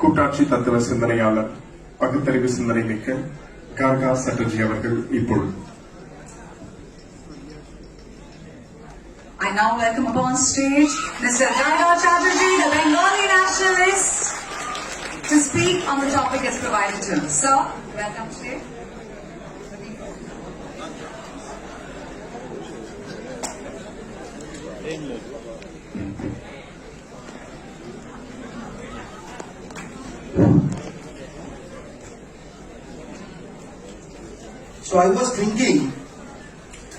கூட்டாட்சி தத்துவ சிந்தனையாளர் பகுத்தறிவு சிந்தனை மிக்க கார்கா சட்டர்ஜி அவர்கள் இப்பொழுது. I now welcome upon stage Mr. Garga Chatterjee, the Bengali nationalist, to speak on the topic as provided to him. Sir, welcome stage. So I was thinking,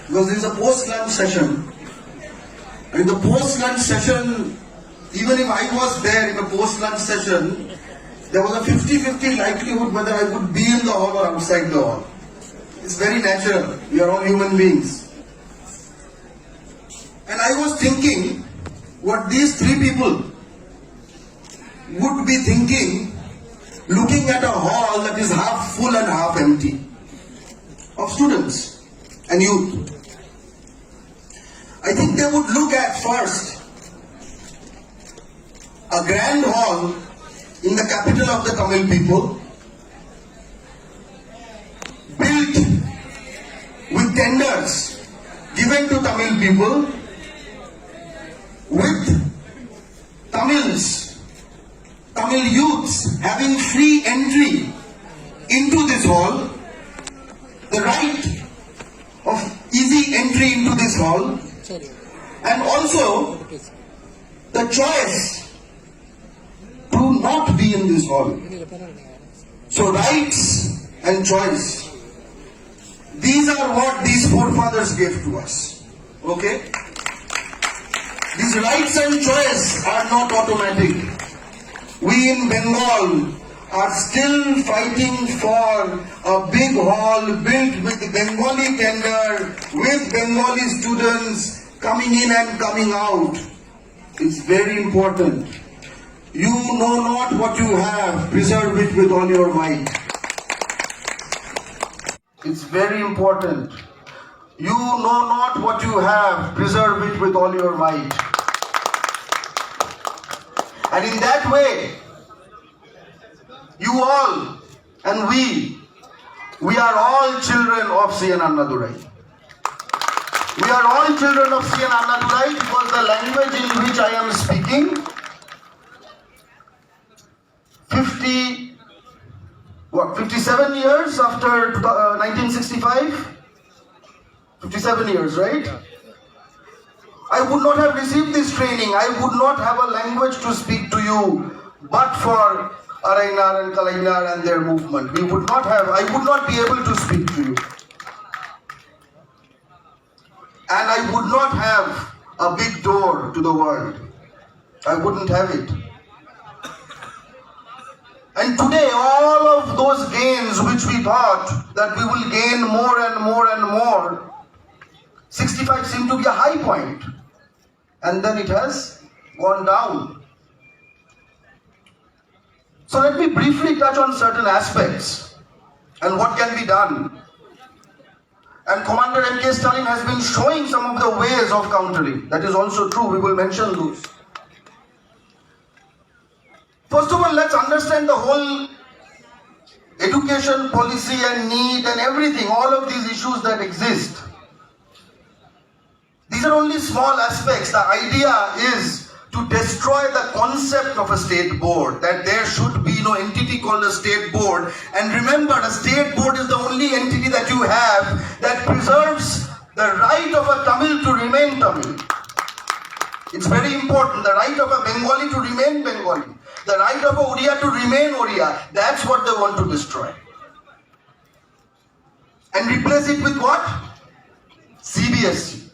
because there is a post-lunch session, and in the post-lunch session, even if I was there in the post-lunch session, there was a 50-50 likelihood whether I would be in the hall or outside the hall. It's very natural. We are all human beings. And I was thinking what these three people would be thinking looking at a hall that is half full and half empty of students and youth. I think they would look at first a grand hall in the capital of the Tamil people, built with tenders given to Tamil people, with Tamils, Tamil youths having free entry into this hall, the right of easy entry into this hall, and also the choice to not be in this hall. So rights and choice, these are what these forefathers gave to us. Okay? These rights and choice are not automatic. We in Bengal are still fighting for a big hall built with Bengali tender, with Bengali students coming in and coming out. It's very important. You know not what you have, preserve it with all your might. It's very important. You know not what you have, preserve it with all your might. And in that way, you all and we are all children of C.N. Annadurai. We are all children of C.N. Annadurai because the language in which I am speaking 57 years after 1965? 57 years, right? I would not have received this training. I would not have a language to speak to you but for Arainar and Kalainar and their movement. I would not be able to speak to you. And I would not have a big door to the world. I wouldn't have it. And today, all of those gains which we thought that we will gain more and more and more, 65 seemed to be a high point. And then it has gone down. So let me briefly touch on certain aspects and what can be done. And Commander M.K. Stalin has been showing some of the ways of countering. That is also true. We will mention those. First of all, let's understand the whole education policy and need and everything, all of these issues that exist. These are only small aspects. The idea is to destroy the concept of a state board, that there should be no entity called a state board. And remember, a state board is the only entity that you have that preserves the right of a Tamil to remain Tamil. It's very important. The right of a Bengali to remain Bengali. The right of a Odia to remain Odia. That's what they want to destroy. And replace it with what? CBSE.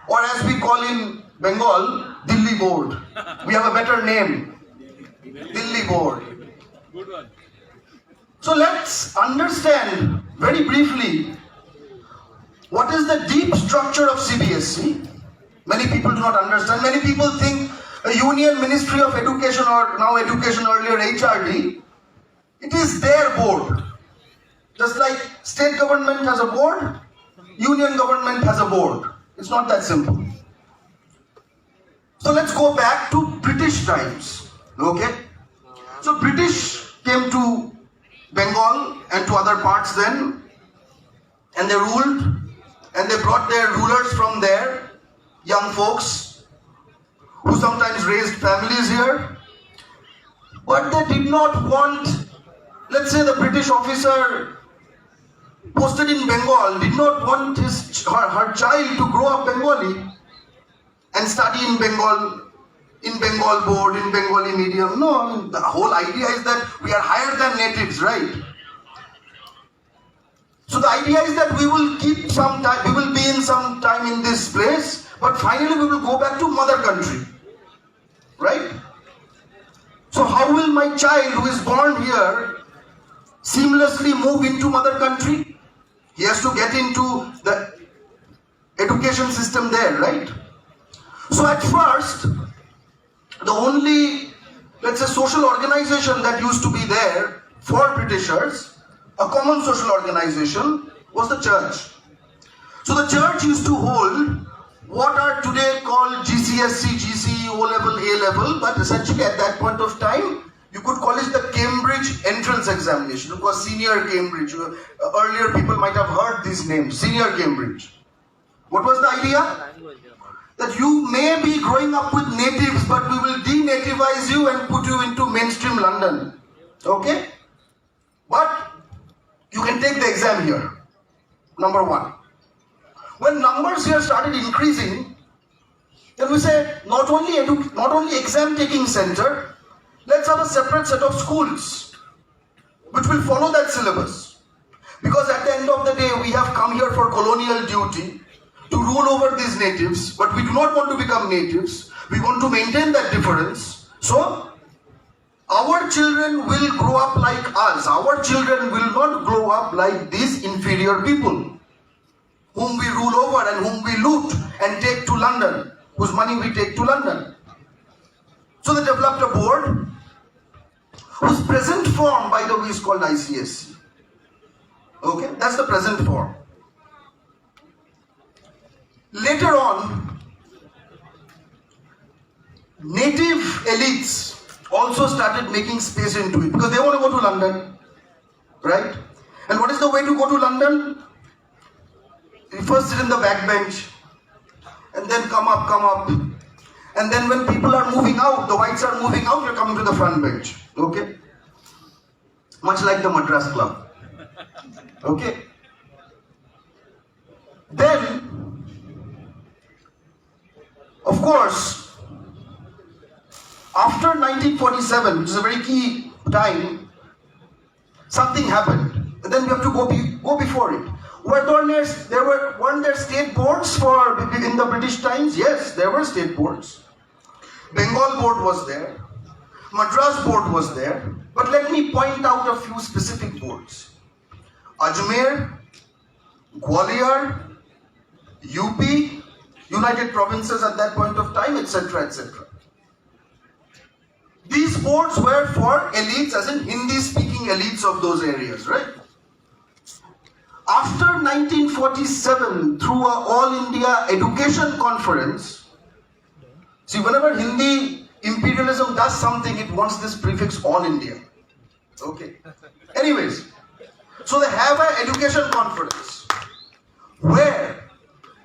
Or as we call in Bengal, Delhi Board. We have a better name. Delhi Board. Good one. So let's understand very briefly what is the deep structure of CBSE. Many people do not understand. Many people think a Union Ministry of Education, or now Education, earlier HRD, it is their board. Just like state government has a board, union government has a board. It's not that simple. So let's go back to British times. Okay? So British came to Bengal and to other parts then, and they ruled, and they brought their rulers from there, young folks who sometimes raised families here, but they did not want, let's say the British officer posted in Bengal did not want her child to grow up Bengali and study in Bengal board, in Bengali medium. No, the whole idea is that we are higher than natives, right? So the idea is that we will keep some time, we will be in some time in this place, but finally we will go back to mother country, right? So how will my child who is born here seamlessly move into mother country? He has to get into the education system there, right? So at first, the only, let's say, social organization that used to be there for Britishers, a common social organization, was the church. So the church used to hold what are today called GCSE, GCE, O-level, A-level, but essentially at that point of time, you could call it the Cambridge entrance examination. It was senior Cambridge. Earlier people might have heard these names, senior Cambridge. What was the idea? That you may be growing up with natives, but we will denativize you and put you into mainstream London. Okay? But you can take the exam here. Number one. When numbers here started increasing, then we said not only exam taking center, let's have a separate set of schools which will follow that syllabus. Because at the end of the day, we have come here for colonial duty to rule over these natives, but we do not want to become natives. We want to maintain that difference. So, our children will grow up like us. Our children will not grow up like these inferior people whom we rule over and whom we loot and take to London, whose money we take to London. So they developed a board whose present form, by the way, is called ICSC. Okay, that's the present form. Later on, native elites also started making space into it because they want to go to London, right? And what is the way to go to London? You first sit in the back bench and then come up. And then when people are moving out, the whites are moving out, you're coming to the front bench, okay? Much like the Madras Club, okay? Then, of course, after 1947, which is a very key time, something happened. And then we have to go before it. Weren't there state boards in the British times? Yes, there were state boards. Bengal board was there. Madras board was there. But let me point out a few specific boards. Ajmer, Gwalior, UP, United Provinces at that point of time, etc., etc. These boards were for elites, as in Hindi-speaking elites of those areas, right? After 1947, through an All India Education Conference, see, whenever Hindi imperialism does something, it wants this prefix All India. Okay. Anyways, so they have an education conference where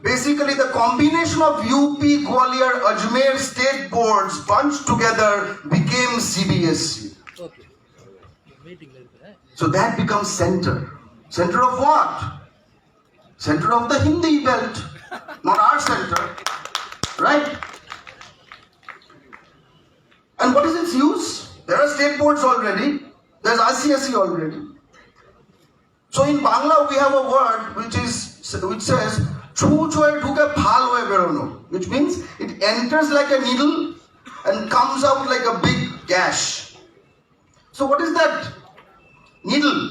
basically the combination of UP, Gwalior, Ajmer state boards bunched together became CBSE. So that becomes center. Center of what? Center of the Hindi belt, not our center, right? And what is its use? There are state boards already. There's ICSE already. So in Bangla we have a word which says "chu choye dhuke phal hoye berono," which means it enters like a needle and comes out like a big gash. So what is that needle?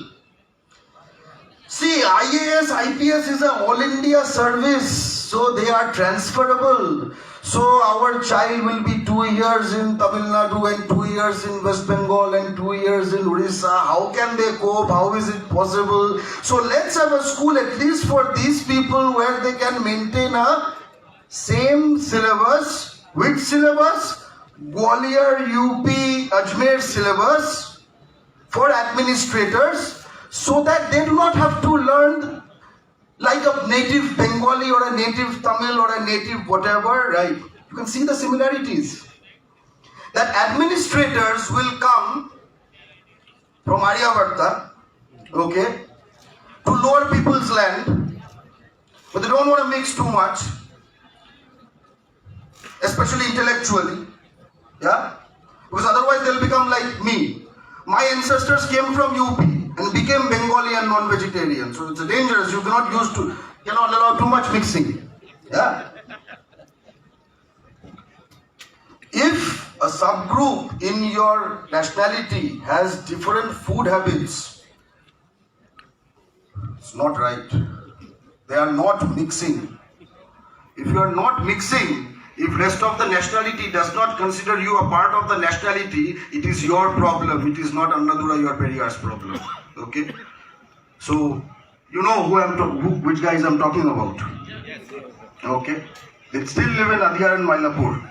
See, IAS, IPS is an all India service, so they are transferable. So our child will be 2 years in Tamil Nadu and 2 years in West Bengal and 2 years in Orissa. How can they cope? How is it possible? So let's have a school at least for these people where they can maintain a same syllabus. Which syllabus? Gwalior, UP, Ajmer syllabus for administrators so that they do not have to learn like a native Bengali or a native Tamil or a native whatever, right? You can see the similarities. That administrators will come from Aryavarta, okay, to lower people's land, but they don't want to mix too much, especially intellectually, yeah, because otherwise they'll become like me. My ancestors came from UP and became Bengali and non-vegetarian, so it's dangerous. You cannot allow too much mixing, yeah. If a subgroup in your nationality has different food habits, it's not right. They are not mixing. If you are not mixing, if rest of the nationality does not consider you a part of the nationality, it is your problem. It is not Annadura or Periyar's problem. Okay? So, you know which guys I'm talking about. Okay? They still live in Adhiyar and Mylapur.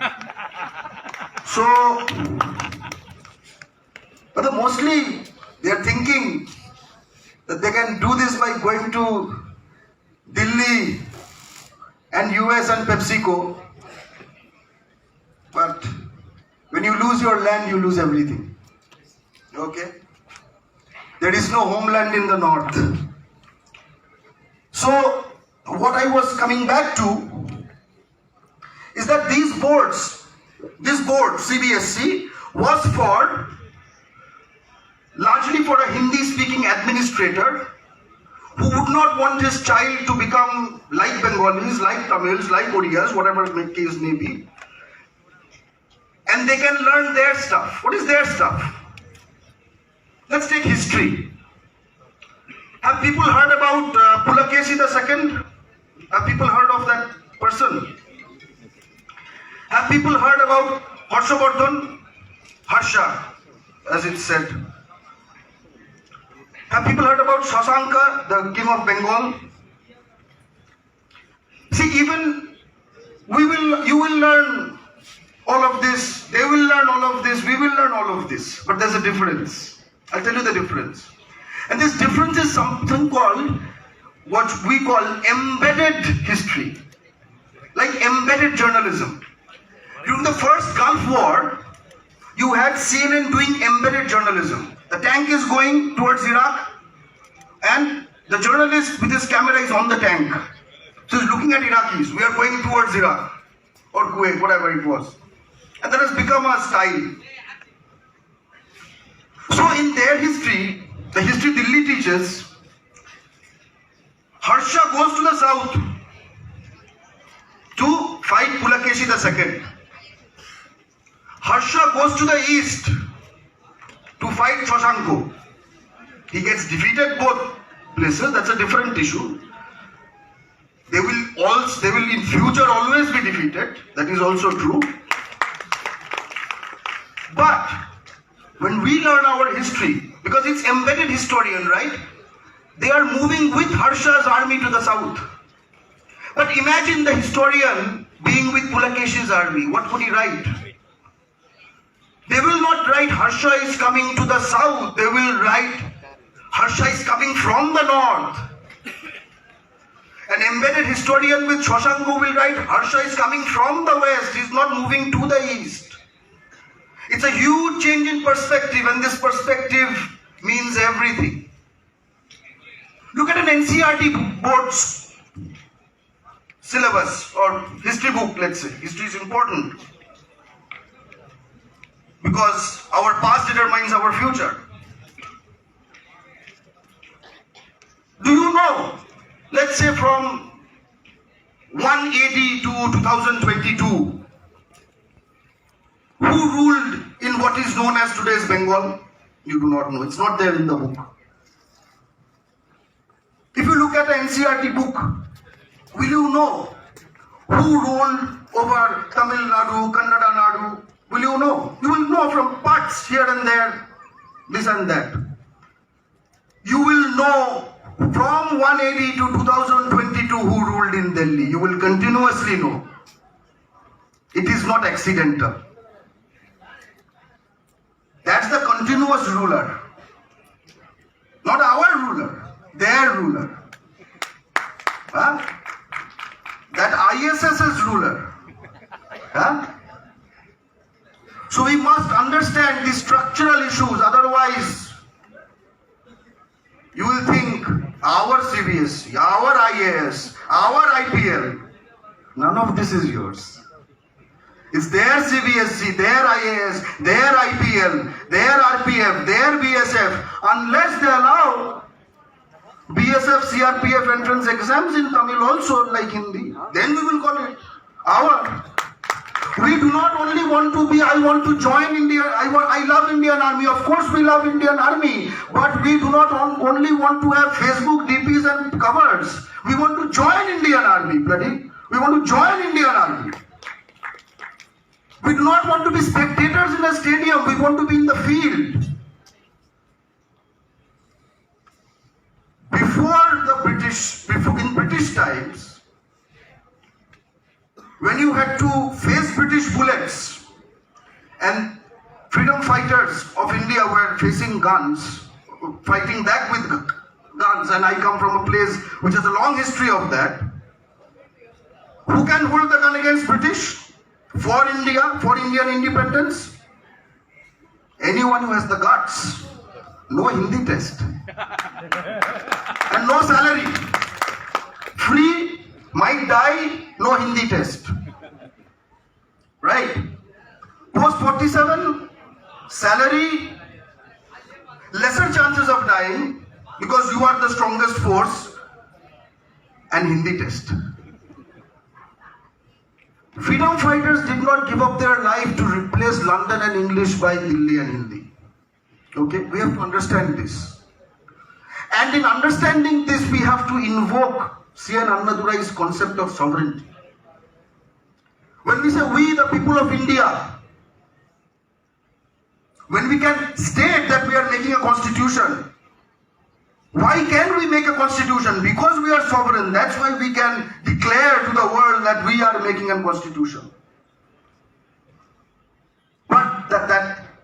So, but mostly they are thinking that they can do this by going to Delhi and US and PepsiCo. But when you lose your land, you lose everything. Okay? There is no homeland in the north. So, what I was coming back to is that this board, CBSE, was for largely for a Hindi-speaking administrator who would not want his child to become like Bengalis, like Tamils, like Odiyas, whatever the case may be. And they can learn their stuff. What is their stuff? Let's take history. Have people heard about Pulakesi II? Have people heard of that person? Have people heard about Harshavardhan? Harsha, as it's said. Have people heard about Shashanka, the king of Bengal? See, even you will learn all of this, they will learn all of this, we will learn all of this. But there's a difference. I'll tell you the difference. And this difference is something called, what we call embedded history. Like embedded journalism. During the first Gulf War, you had CNN doing embedded journalism. The tank is going towards Iraq and the journalist with his camera is on the tank. So he's looking at Iraqis. We are going towards Iraq or Kuwait, whatever it was. And that has become a style. So in their history, the history Delhi teaches, Harsha goes to the south to fight Pulakesi II. Harsha goes to the east to fight Shashanko. He gets defeated both places. That's a different issue. They will in future always be defeated. That is also true. But when we learn our history, because it's embedded historian, right? They are moving with Harsha's army to the south. But imagine the historian being with Pulakeshi's army. What would he write? They will not write Harsha is coming to the south. They will write Harsha is coming from the north. An embedded historian with Shashanko will write Harsha is coming from the west. He is not moving to the east. It's a huge change in perspective, and this perspective means everything. Look at an NCERT board's syllabus or history book, let's say. History is important because our past determines our future. Do you know, let's say from 180 to 2022, who ruled in what is known as today's Bengal? You do not know. It's not there in the book. If you look at an NCERT book, will you know who ruled over Tamil Nadu, Kannada Nadu? Will you know? You will know from parts here and there, this and that. You will know from 180 to 2022 who ruled in Delhi. You will continuously know. It is not accidental. That's the continuous ruler. Not our ruler, their ruler. Huh? That ISS's ruler. Huh? So we must understand the structural issues, otherwise you will think our CBSE, our IAS, our IPL, none of this is yours. It's their CBSE, their IAS, their IPL, their RPF, their BSF. Unless they allow BSF, CRPF entrance exams in Tamil also like Hindi, then we will call it our. We do not only want to be, I want to join India, I love Indian Army. Of course we love Indian Army, but we do not only want to have Facebook DPs and covers. We want to join Indian Army, bloody. We want to join Indian Army. We do not want to be spectators in a stadium. We want to be in the field. In British times, when you had to face British bullets and freedom fighters of India were facing guns, fighting back with guns, and I come from a place which has a long history of that. Who can hold the gun against British? For India, for Indian independence? Anyone who has the guts. No Hindi test. And no salary. Free, might die, no Hindi test. Right? Post 47, salary, lesser chances of dying because you are the strongest force, and Hindi test. Freedom fighters did not give up their life to replace London and English by Delhi and Hindi. Okay, we have to understand this. And in understanding this, we have to invoke C.N. Annadurai's concept of sovereignty. When we say we, the people of India, when we can state that we are making a constitution, why can we make a constitution? Because we are sovereign. That's why we can declare to the world that we are making a constitution. But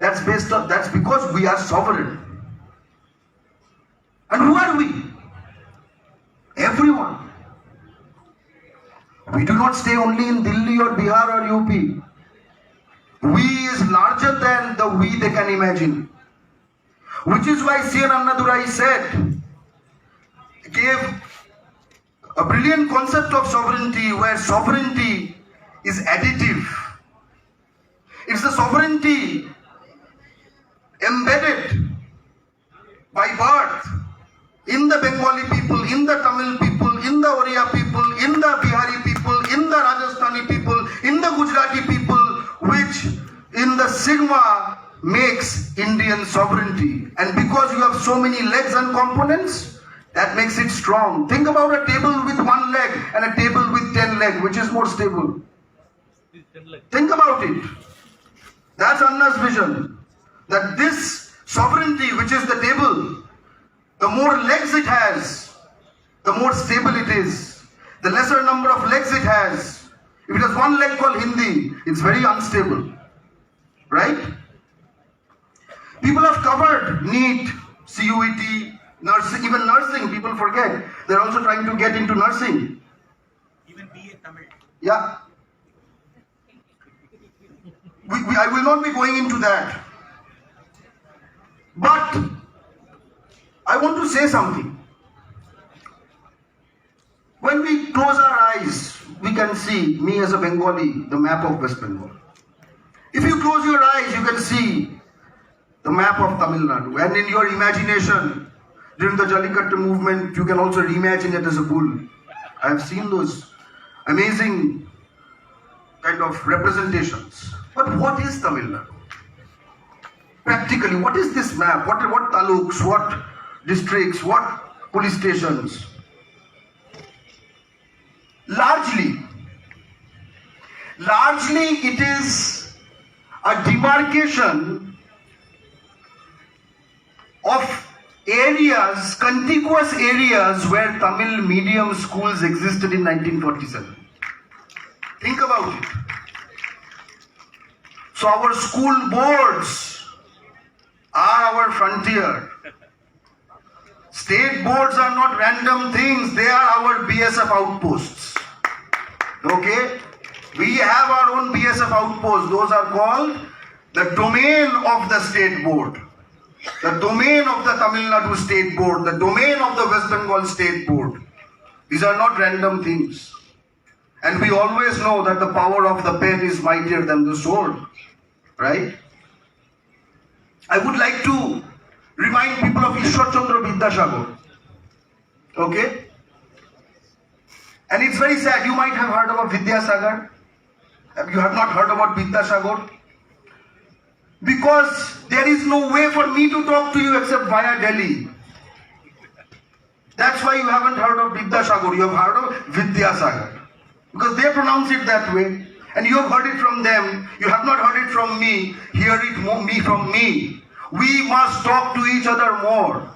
that's because we are sovereign. And who are we? Everyone. We do not stay only in Delhi or Bihar or UP. We is larger than the we they can imagine. Which is why C.N. Annadurai gave a brilliant concept of sovereignty, where sovereignty is additive. It's the sovereignty embedded by birth in the Bengali people, in the Tamil people, in the Oriya people, in the Bihari people, in the Rajasthani people, in the Gujarati people, which in the sigma makes Indian sovereignty. And because you have so many legs and components, that makes it strong. Think about a table with one leg and a table with 10 legs. Which is more stable? Think about it. That's Anna's vision. That this sovereignty, which is the table, the more legs it has, the more stable it is. The lesser number of legs it has. If it has one leg called Hindi, it's very unstable. Right? People have covered NEET, CUET, nursing, even nursing, people forget. They're also trying to get into nursing. Even BA Tamil. Yeah. I will not be going into that. But I want to say something. When we close our eyes, we can see, me as a Bengali, the map of West Bengal. If you close your eyes, you can see the map of Tamil Nadu. And in your imagination, during the Jallikattu movement, you can also reimagine it as a bull. I have seen those amazing kind of representations. But what is Tamil Nadu? Practically, what is this map? What taluks, what districts, what police stations? Largely it is a demarcation of areas, contiguous areas where Tamil medium schools existed in 1947. Think about it. So our school boards our frontier. State boards are not random things, they are our BSF outposts. Okay? We have our own BSF outposts. Those are called the domain of the state board, the domain of the Tamil Nadu state board, the domain of the West Bengal state board. These are not random things. And we always know that the power of the pen is mightier than the sword. Right? I would like to remind people of Ishwar Chandra Vidyasagar. Okay? And it's very sad. You might have heard about Vidyasagar. You have not heard about Vidyasagar. Because there is no way for me to talk to you except via Delhi. That's why you haven't heard of Vidyasagar. You have heard of Vidyasagar. Because they pronounce it that way. And you have heard it from them. You have not heard it from me. Hear it from me. We must talk to each other more.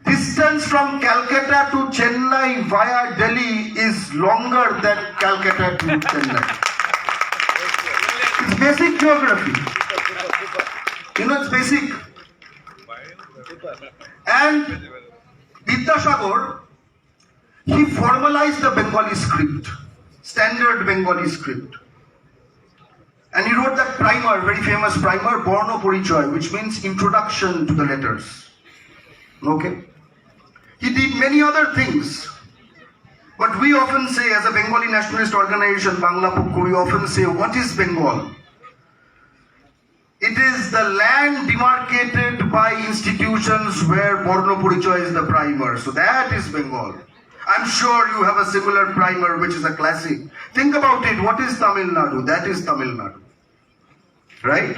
Distance from Calcutta to Chennai via Delhi is longer than Calcutta to Chennai. It's basic geography. You know, it's basic. And Vidyasagar, he formalized the Bengali script, standard Bengali script. And he wrote that primer, very famous primer, Borno Porichoy, which means introduction to the letters. Okay? He did many other things. But we often say, as a Bengali nationalist organization, Bangla Pukku, we often say, what is Bengal? It is the land demarcated by institutions where Borno Porichoy is the primer. So that is Bengal. I'm sure you have a similar primer, which is a classic. Think about it. What is Tamil Nadu? That is Tamil Nadu. Right?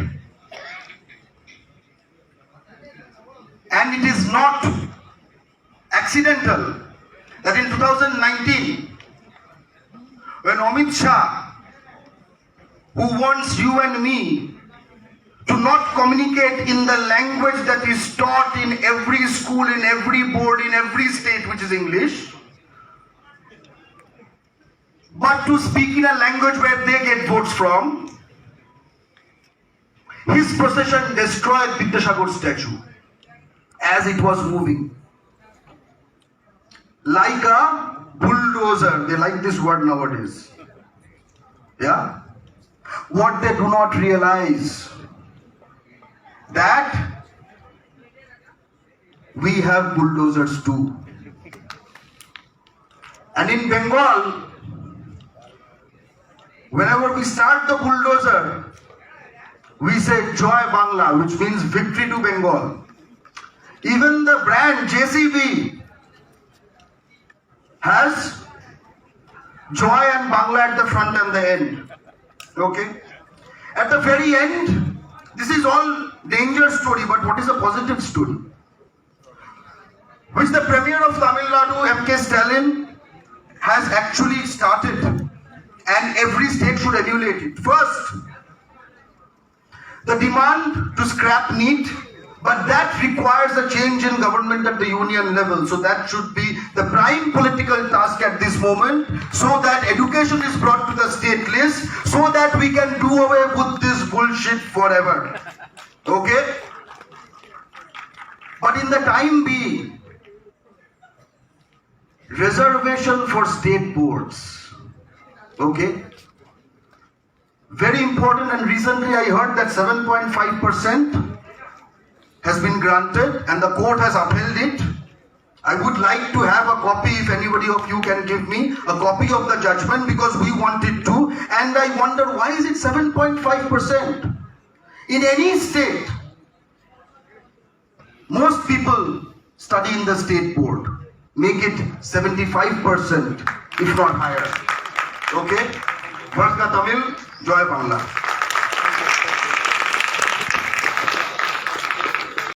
And it is not accidental that in 2019, when Amit Shah, who wants you and me to not communicate in the language that is taught in every school, in every board, in every state, which is English, but to speak in a language where they get votes from, his procession destroyed Vidyasagar's statue as it was moving. Like a bulldozer. They like this word nowadays. Yeah? What they do not realize, that we have bulldozers too. And in Bengal, whenever we start the bulldozer, we say Joy Bangla, which means victory to Bengal. Even the brand JCB has Joy and Bangla at the front and the end. Okay? At the very end, this is all danger story, but what is a positive story? Which the Premier of Tamil Nadu, M.K. Stalin, has actually started, and every state should emulate it. First, the demand to scrap meat, but that requires a change in government at the union level. So that should be the prime political task at this moment, so that education is brought to the state list, so that we can do away with this bullshit forever. Okay? But in the time being, reservation for state boards. Okay? Very important, and recently I heard that 7.5% has been granted and the court has upheld it. I would like to have a copy, if anybody of you can give me a copy of the judgment, because we want it to. And I wonder, why is it 7.5%? In any state, most people study in the state board. Make it 75%, if not higher. Okay? Bharka Tamil, Joy Bangla.